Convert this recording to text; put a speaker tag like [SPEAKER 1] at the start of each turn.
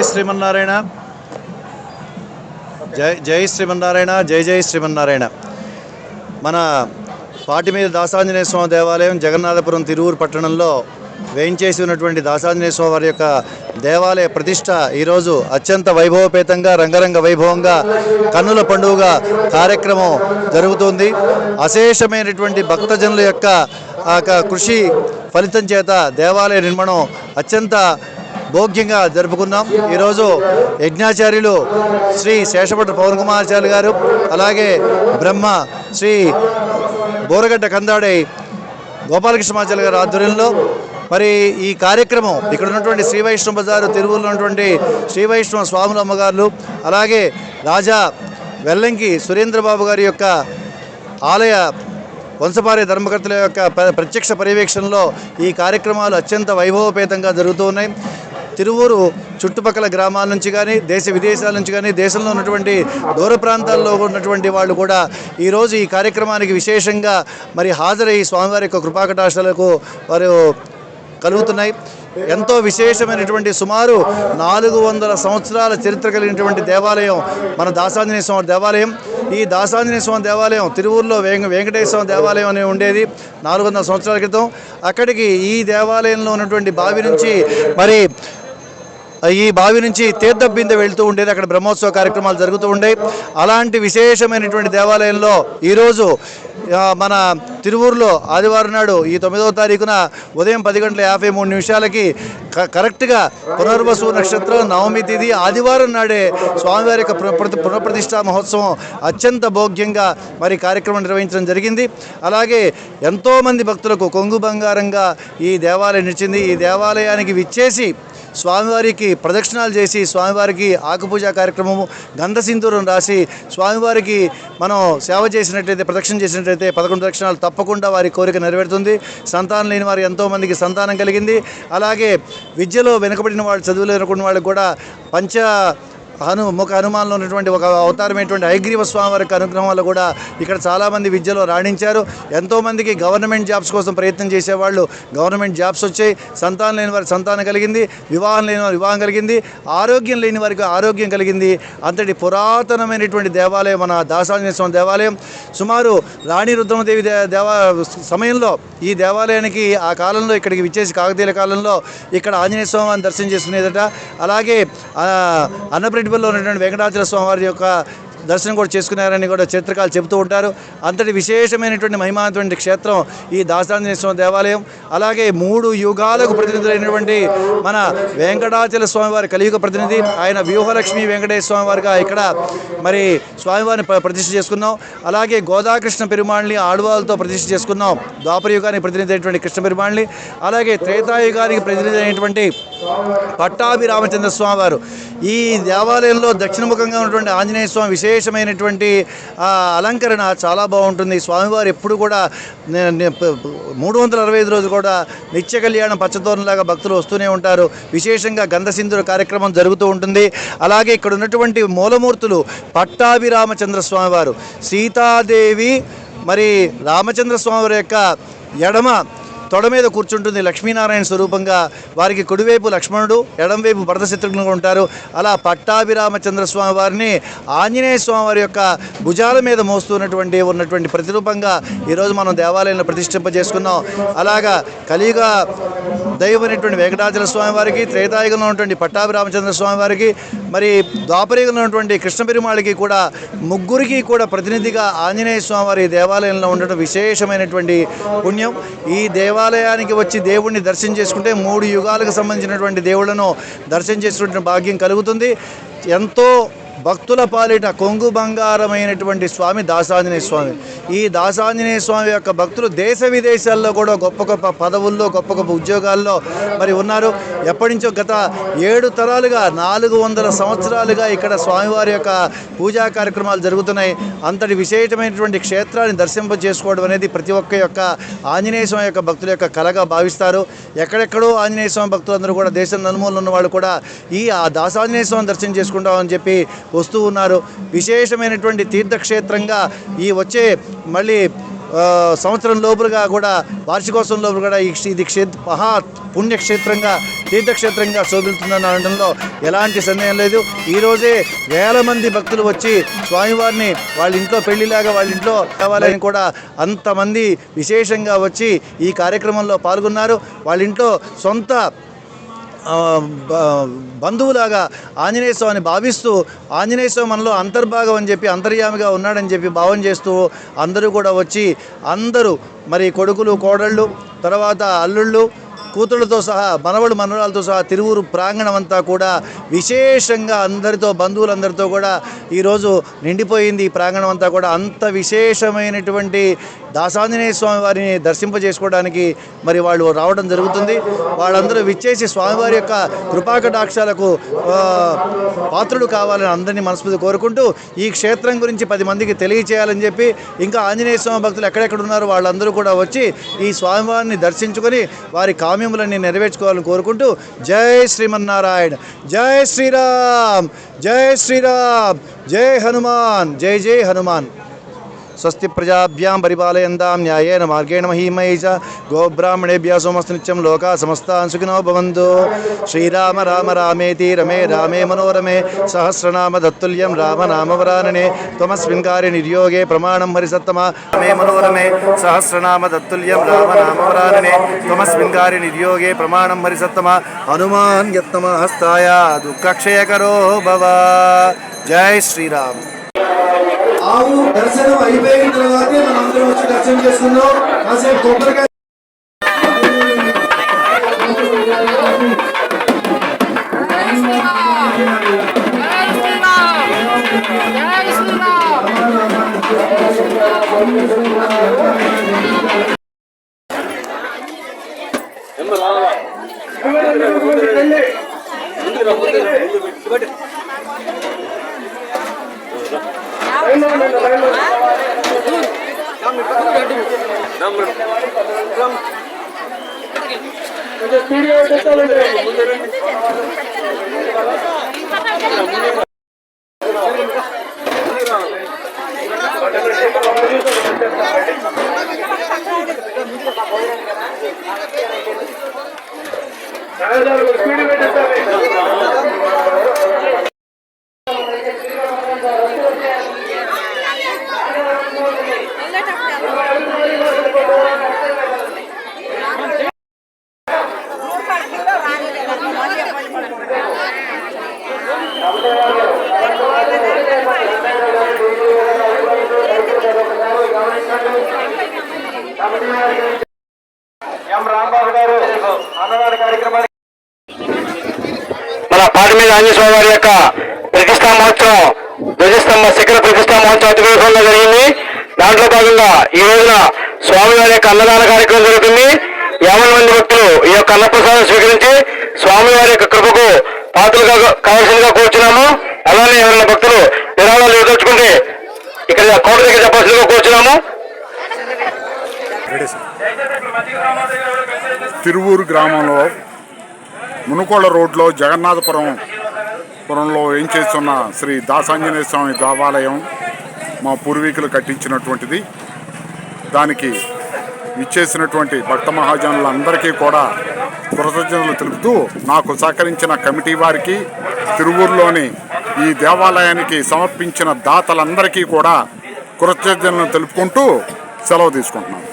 [SPEAKER 1] శ్రీమన్నారాయణ, జై శ్రీమన్నారాయణ, జై జై శ్రీమన్నారాయణ. మన పాటిమీద దాసాంజనేయ స్వామి దేవాలయం జగన్నాథపురం తిరువూరు పట్టణంలో వేయించేసి ఉన్నటువంటి దాసాంజనేయ స్వామి వారి యొక్క దేవాలయ ప్రతిష్ట ఈరోజు అత్యంత వైభవపేతంగా రంగరంగ వైభవంగా కన్నుల పండుగగా కార్యక్రమం జరుగుతుంది. అశేషమైనటువంటి భక్తజనుల యొక్క కృషి ఫలితం చేత దేవాలయ నిర్మాణం అత్యంత భోగ్యంగా జరుపుకున్నాం. ఈరోజు యజ్ఞాచార్యులు శ్రీ శేషభట్టు పవన్ కుమారాచార్యులు గారు, అలాగే బ్రహ్మ శ్రీ బోరగడ్డ కందాడై గోపాలకృష్ణమాచార్య గారి ఆధ్వర్యంలో మరి ఈ కార్యక్రమం ఇక్కడ ఉన్నటువంటి శ్రీ వైష్ణవ బజారు తిరువులో ఉన్నటువంటి శ్రీ వైష్ణవ స్వాముల అమ్మగారులు, అలాగే రాజా వెల్లంకి సురేంద్రబాబు గారి యొక్క ఆలయ వంశపార్య ధర్మకర్తల యొక్క ప్రత్యక్ష పర్యవేక్షణలో ఈ కార్యక్రమాలు అత్యంత వైభవపేతంగా జరుగుతూ ఉన్నాయి. తిరువూరు చుట్టుపక్కల గ్రామాల నుంచి కానీ దేశ విదేశాల నుంచి కానీ దేశంలో ఉన్నటువంటి దూర ప్రాంతాల్లో ఉన్నటువంటి వాళ్ళు కూడా ఈరోజు ఈ కార్యక్రమానికి విశేషంగా మరి హాజరై స్వామివారి యొక్క కృపాకటాక్షాలకు వారు కలుగుతున్నాయి. ఎంతో విశేషమైనటువంటి సుమారు 400 సంవత్సరాల చరిత్ర కలిగినటువంటి దేవాలయం మన దాసాంజనేయ స్వామి దేవాలయం. ఈ దాసాంజనేయ స్వామి దేవాలయం తిరువూరులో వెంకటేశ్వర స్వామి దేవాలయం అనే ఉండేది 400 సంవత్సరాల క్రితం. అక్కడికి ఈ దేవాలయంలో ఉన్నటువంటి బావి నుంచి మరి ఈ బావి నుంచి తీర్థబిందె వెళ్తూ ఉండేది. అక్కడ బ్రహ్మోత్సవ కార్యక్రమాలు జరుగుతూ ఉండేవి. అలాంటి విశేషమైనటువంటి దేవాలయంలో ఈరోజు మన తిరువూరులో ఆదివారం నాడు ఈ 9వ తారీఖున ఉదయం 10:53 కరెక్ట్గా పునర్వసు నక్షత్రం నవమి తిథి ఆదివారం నాడే స్వామివారి యొక్క పునఃప్రతిష్ఠా మహోత్సవం అత్యంత భోగ్యంగా మరి కార్యక్రమం నిర్వహించడం జరిగింది. అలాగే ఎంతోమంది భక్తులకు కొంగు బంగారంగా ఈ దేవాలయం నిలిచింది. ఈ దేవాలయానికి విచ్చేసి స్వామివారికి ప్రదక్షిణాలు చేసి స్వామివారికి ఆకుపూజ కార్యక్రమము గంధ సింధూరం రాసి స్వామివారికి మనం సేవ చేసినట్లయితే ప్రదక్షిణ చేసినట్లయితే 11 ప్రదక్షిణాలు తప్పకుండా వారి కోరిక నెరవేరుతుంది. సంతానం లేని వారు ఎంతోమందికి సంతానం కలిగింది. అలాగే విద్యలో వెనుకబడిన వాళ్ళు చదువులేనుకున్న వాళ్ళకి కూడా హనుమాన్లో ఉన్నటువంటి ఒక అవతారమైనటువంటి హయగ్రీవ స్వామి వారికి అనుగ్రహం వల్ల కూడా ఇక్కడ చాలామంది విద్యలో రాణించారు. ఎంతోమందికి గవర్నమెంట్ జాబ్స్ కోసం ప్రయత్నం చేసేవాళ్ళు గవర్నమెంట్ జాబ్స్ వచ్చాయి, సంతానం లేని వారికి సంతానం కలిగింది, వివాహం లేని వారికి వివాహం కలిగింది, ఆరోగ్యం లేని వారికి ఆరోగ్యం కలిగింది. అంతటి పురాతనమైనటువంటి దేవాలయం మన దాసాంజనేయ స్వామి దేవాలయం. సుమారు రాణి రుద్రమదేవి సమయంలో ఈ దేవాలయానికి ఆ కాలంలో ఇక్కడికి విచ్చేసి కాకతీయుల కాలంలో ఇక్కడ ఆంజనేయ స్వామిని దర్శనం చేసుకునేదట. అలాగే అన్నప్రెడ్డిపల్లిలో ఉన్నటువంటి వెంకటాచల స్వామి వారి యొక్క దర్శనం కూడా చేసుకున్నారని కూడా చరిత్రకారులు చెబుతూ ఉంటారు. అంతటి విశేషమైనటువంటి మహిమానటువంటి క్షేత్రం ఈ దాసాంజనేయ స్వామి దేవాలయం. అలాగే 3 యుగాలకు ప్రతినిధులైనటువంటి మన వెంకటాచల స్వామివారి కలియుగ ప్రతినిధి, ఆయన వ్యూహలక్ష్మి వెంకటేశ్వర స్వామి వారిగా ఇక్కడ మరి స్వామివారిని ప్రతిష్ఠ చేసుకున్నాం. అలాగే గోదాకృష్ణ పెరుమాళ్ళని ఆడవాళ్ళతో ప్రతిష్ఠ చేసుకున్నాం, ద్వాపర యుగానికి ప్రతినిధి అయినటువంటి కృష్ణ పెరుమాళ్ళని. అలాగే త్రేతాయుగానికి ప్రతినిధి అయినటువంటి పట్టాభిరామచంద్ర స్వామి వారు. ఈ దేవాలయంలో దక్షిణముఖంగా ఉన్నటువంటి ఆంజనేయ స్వామి విశేషమైనటువంటి అలంకరణ చాలా బాగుంటుంది. స్వామివారు ఎప్పుడు కూడా 365 రోజులు కూడా నిత్య కళ్యాణం పచ్చతోరణలాగా భక్తులు వస్తూనే ఉంటారు. విశేషంగా గంధసింధుర కార్యక్రమం జరుగుతూ ఉంటుంది. అలాగే ఇక్కడ ఉన్నటువంటి మూలమూర్తులు పట్టాభిరామచంద్ర స్వామివారు, సీతాదేవి మరి రామచంద్ర స్వామి యొక్క ఎడమ తొడ మీద కూర్చుంటుంది లక్ష్మీనారాయణ స్వరూపంగా. వారికి కుడివైపు లక్ష్మణుడు, ఎడంవైపు భరతశత్రుఘ్నుడు ఉంటారు. అలా పట్టాభిరామచంద్ర స్వామి వారిని ఆంజనేయ స్వామి వారి యొక్క భుజాల మీద ఉన్నటువంటి ప్రతిరూపంగా ఈరోజు మనం దేవాలయంలో ప్రతిష్ఠింపజేసుకున్నాం. అలాగా కలియుగ దైవమైనటువంటి వెంకటాచల స్వామి వారికి, త్రేతాయుగంలో ఉన్నటువంటి పట్టాభిరామచంద్ర స్వామి వారికి, మరి ద్వాపరయుగంలో ఉన్నటువంటి కృష్ణ పెరుమాళికి కూడా ముగ్గురికి కూడా ప్రతినిధిగా ఆంజనేయ స్వామి వారి దేవాలయంలో ఉండటం విశేషమైనటువంటి పుణ్యం. ఈ దేవాలయానికి వచ్చి దేవుణ్ణి దర్శనం చేసుకుంటే 3 యుగాలకు సంబంధించినటువంటి దేవుళ్లను దర్శనం చేసుకునే భాగ్యం కలుగుతుంది. ఎంతో భక్తుల పాలిట కొంగు బంగారమైనటువంటి స్వామి దాసాంజనేయ స్వామి. ఈ దాసాంజనేయ స్వామి యొక్క భక్తులు దేశ విదేశాల్లో కూడా గొప్ప గొప్ప పదవుల్లో, గొప్ప గొప్ప ఉద్యోగాల్లో మరి ఉన్నారు. ఎప్పటి నుంచో గత 7 తరాలుగా 400 సంవత్సరాలుగా ఇక్కడ స్వామివారి యొక్క పూజా కార్యక్రమాలు జరుగుతున్నాయి. అంతటి విశేషమైనటువంటి క్షేత్రాన్ని దర్శింప చేసుకోవడం అనేది ప్రతి ఒక్క యొక్క ఆంజనేయ స్వామి యొక్క భక్తుల యొక్క కళగా భావిస్తారు. ఎక్కడెక్కడో ఆంజనేయ స్వామి భక్తులందరూ కూడా దేశం నలుమూలన ఉన్న వాళ్ళు కూడా ఈ దాసాంజనేయ స్వామి దర్శనం చేసుకుంటామని చెప్పి వస్తూ ఉన్నారు. విశేషమైనటువంటి తీర్థక్షేత్రంగా ఈ వచ్చే మళ్ళీ సంవత్సరం లోపులుగా కూడా వార్షికోత్సవం లోపల కూడా ఇది మహా పుణ్యక్షేత్రంగా తీర్థక్షేత్రంగా శోభిస్తుందన్న అనడంలో ఎలాంటి సందేహం లేదు. ఈరోజే వేల మంది భక్తులు వచ్చి స్వామివారిని వాళ్ళ ఇంట్లో పెళ్లిలాగా వాళ్ళ ఇంట్లో కావాలని కూడా అంతమంది విశేషంగా వచ్చి ఈ కార్యక్రమంలో పాల్గొన్నారు. వాళ్ళ ఇంట్లో సొంత బంధువులాగా ఆంజనేయ స్వామిని భావిస్తూ ఆంజనేయ స్వామి మనలో అంతర్భాగం అని చెప్పి, అంతర్యామిగా ఉన్నాడని చెప్పి భావం చేస్తూ అందరూ కూడా వచ్చి అందరూ మరి కొడుకులు, కోడళ్ళు, తర్వాత అల్లుళ్ళు, కూతుళ్ళతో సహా, మనవడు మనవరాలతో సహా తిరువూరు ప్రాంగణం అంతా కూడా విశేషంగా అందరితో, బంధువులందరితో కూడా ఈరోజు నిండిపోయింది. ఈ ప్రాంగణం అంతా కూడా అంత విశేషమైనటువంటి దాసాంజనేయ స్వామి వారిని దర్శింపజేసుకోవడానికి మరి వాళ్ళు రావడం జరుగుతుంది. వాళ్ళందరూ విచ్చేసి స్వామివారి యొక్క కృపాకటాక్షాలకు పాత్రుడు కావాలని అందరినీ మనస్ఫూర్తి కోరుకుంటూ ఈ క్షేత్రం గురించి 10 మందికి తెలియచేయాలని చెప్పి, ఇంకా ఆంజనేయ స్వామి భక్తులు ఎక్కడెక్కడ ఉన్నారో వాళ్ళందరూ కూడా వచ్చి ఈ స్వామివారిని దర్శించుకొని వారి కామ్యములన్నీ నెరవేర్చుకోవాలని కోరుకుంటూ జై శ్రీమన్నారాయణ, జై శ్రీరామ్, జై శ్రీరామ్, జై హనుమాన్, జై జై హనుమాన్. స్వస్తి ప్రజాభ్యాం పరిపాలయంతాం న్యాయేన మార్గేణ మహీమహీ చ గోబ్రాహ్మణేభ్యः సోమస్తు నిత్యం లోకా సమస్తాన్ సుఖినో భవంతు. శ్రీరామ రామ రామేతి రమే రామే మనోరమే సహస్రనామ తత్తుల్యం రామనామవరాననే త్వమస్మిన్ కార్య నిర్యోగే ప్రమాణం హరిసత్తమ. రమే మనోరమే సహస్రనామ తత్తుల్యం రామనామవరాననే త్వమస్మిన్ కార్య నిర్యోగే ప్రమాణం హరిసత్తమ. హనుమాన్ యత్నమ హస్తాయ దుఃఖక్షయకరో భవ. జై శ్రీరామ్.
[SPEAKER 2] ఆవు దర్శనం అయిపోయిన తర్వాతే మనం అందరం వచ్చి దర్శనం చేసుకున్నాం. కాసేపు కొబ్బరికాయ స్టూడియో
[SPEAKER 3] మన పాటిమీద ఆంజనేయ స్వామి వారి యొక్క ప్రతిష్టా మహోత్సవం ధ్వజస్తంభ శిఖర ప్రతిష్టా మహోత్సవం అతి వైభవంగా జరిగింది. దాంట్లో భాగంగా ఈ రోజున స్వామివారి యొక్క అన్నదాన కార్యక్రమం జరుగుతుంది. 50 మంది భక్తులు ఈ యొక్క అన్నప్రసాదం స్వీకరించి స్వామివారి యొక్క కృపకు పాత్రలుగా కావాల్సిందిగా కోరుచున్నాము. అలానే ఎవరైనా భక్తులు విరాళాలు ఎదుర్చుకుంటే ఇక్కడ కోట దగ్గర చెప్పాల్సిందిగా కోరుచున్నాము.
[SPEAKER 4] తిరువూరు గ్రామంలో మునుకోళ్ళ రోడ్లో జగన్నాథపురంలో ఏం చేస్తున్న శ్రీ దాసాంజనేయ స్వామి దేవాలయం మా పూర్వీకులు కట్టించినటువంటిది. దానికి ఇచ్చేసినటువంటి భక్త మహాజనులందరికీ కూడా కృతజ్ఞతలు తెలుపుతూ నాకు సహకరించిన కమిటీ వారికి, తిరువూరులోని ఈ దేవాలయానికి సమర్పించిన దాతలందరికీ కూడా కృతజ్ఞతలను తెలుపుకుంటూ సెలవు తీసుకుంటున్నాను.